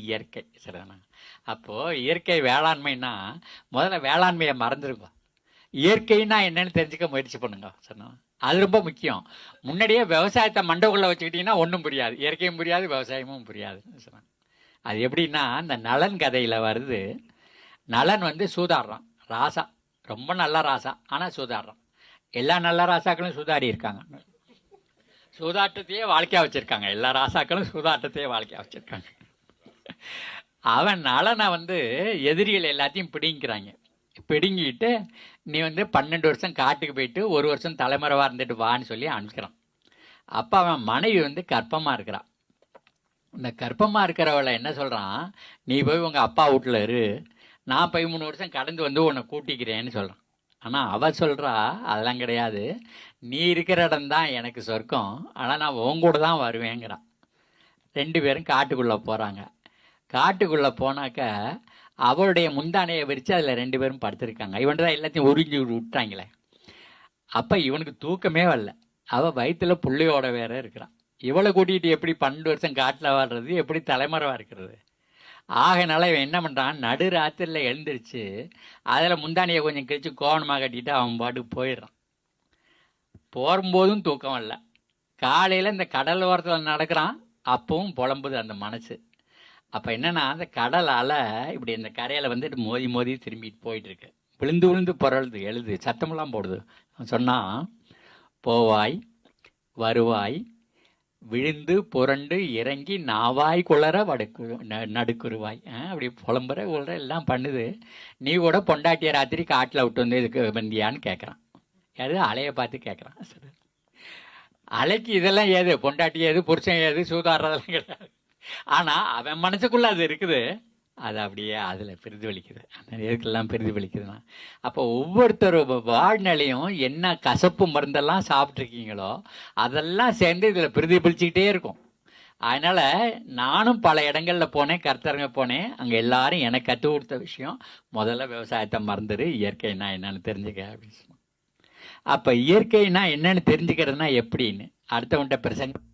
இயற்கை. சரிதானா? அப்போது இயற்கை வேளாண்மைன்னா முதல்ல வேளாண்மையை மறந்துருங்க. இயற்கைன்னா என்னன்னு தெரிஞ்சுக்க முயற்சி பண்ணுங்க. சரிண்ணா? அது ரொம்ப முக்கியம். முன்னாடியே விவசாயத்தை மண்டக்குள்ளே வச்சுக்கிட்டிங்கன்னா ஒன்றும் புரியாது, இயற்கையும் புரியாது, விவசாயமும் புரியாது. சரிண்ணா? அது எப்படின்னா இந்த நலன் கதையில் வருது. நலன் வந்து சூதாடுறான், ராசா, ரொம்ப நல்ல ராசா, ஆனால் சூதாடுறான். எல்லா நல்ல ராசாக்களும் சூதாடி இருக்காங்க, சூதாட்டத்தையே வாழ்க்கையாக வச்சுருக்காங்க. எல்லா ராசாக்களும் சூதாட்டத்தையே வாழ்க்கையாக வச்சுருக்காங்க. அவன் நலனை வந்து எதிரிகள் எல்லாத்தையும் பிடிங்கிறாங்க. பிடுங்கிட்டு நீ வந்து 12 வருஷம் காட்டுக்கு போயிட்டு 1 வருஷம் தலைமறைவாக இருந்துட்டு வான்னு சொல்லி அனுப்பிக்கிறான். அப்போ அவன் மனைவி வந்து கர்ப்பமாக இருக்கிறான். இந்த கர்ப்பமாக இருக்கிறவளை என்ன சொல்கிறான், நீ போய் உங்கள் அப்பா வீட்டில் இரு, நான் 13 வருஷம் கடந்து வந்து உன்னை கூட்டிக்கிறேன்னு சொல்கிறான். ஆனால் அவள் சொல்கிறா, அதெல்லாம் கிடையாது, நீ இருக்கிற இடம்தான் எனக்கு சொர்க்கம், ஆனால் நான் உன் கூட தான் வருவேங்கிறான். 2 பேரும் காட்டுக்குள்ளே போகிறாங்க. காட்டுக்குள்ளே போனாக்க அவளுடைய முந்தானையை விரித்து அதில் 2 பேரும் படுத்திருக்காங்க. இவன் தான் எல்லாத்தையும் உறிஞ்சி விட்டாங்களே. அப்போ இவனுக்கு தூக்கமே வரல. அவள் வயிற்றுல புள்ளையோட வேற இருக்கிறான். இவளை கூட்டிகிட்டு எப்படி 12 வருஷம் காட்டில் வாழ்றது, எப்படி தலைமறைவாக இருக்கிறது? ஆகனால இவன் என்ன பண்ணுறான், நடு ராத்திரியில் எழுந்திரிச்சு அதில் முந்தானியை கொஞ்சம் கிழிச்சு கோவணமாக கட்டிட்டு அவன் பாட்டுக்கு போயிடுறான். போகும்போதும் தூக்கம் வரல. காலையில் இந்த கடல் ஓரத்தில் நடக்கிறான், அப்பவும் புலம்புது அந்த மனசு. அப்போ என்னென்னா அந்த கடல் அலை இப்படி இந்த கரையில் வந்துட்டு மோதி மோதி திரும்பிட்டு போயிட்டுருக்கு. விழுந்து விழுந்து புரளுது, எழுது, சத்தமெல்லாம் போடுது. சொன்னால் போவாய் வருவாய் விழுந்து புரண்டு இறங்கி நாவாய் குளற நடுக்குருவாய், அப்படி புலம்புற உள்ள எல்லாம் பண்ணுது. நீ கூட பொண்டாட்டிய ராத்திரி காட்டில் விட்டு வந்து இதுக்கு வந்தியான்னு கேட்குறான். அது அலையை பார்த்து கேட்குறான். சரி, அலைக்கு இதெல்லாம் ஏது, பொண்டாட்டி ஏது, புருஷன் ஏது, சூதாடுறதெல்லாம் கிடையாது. ஆனால் அவன் மனசுக்குள்ளே அது இருக்குது. அது அப்படியே அதில் பிரதிபலிக்குது. அந்த இதுக்கெல்லாம் பிரதிபலிக்குதுன்னா அப்போ ஒவ்வொருத்தரும் வாழ்நிலையும் என்ன கசப்பு மருந்தெல்லாம் சாப்பிட்ருக்கீங்களோ அதெல்லாம் சேர்ந்து இதில் பிரதிபலிச்சுக்கிட்டே இருக்கும். அதனால் நானும் பல இடங்களில் போனேன், கருத்தரங்க போனேன். அங்கே எல்லாரும் எனக்கு கற்றுக் கொடுத்த விஷயம், முதல்ல விவசாயத்தை மறந்துடு, இயற்கைனா என்னன்னு தெரிஞ்சுக்க அப்படின்னு சொன்னோம். அப்போ இயற்கைனா என்னன்னு தெரிஞ்சுக்கிறதுனா எப்படின்னு அடுத்தவன்கிட்ட பிரசங்க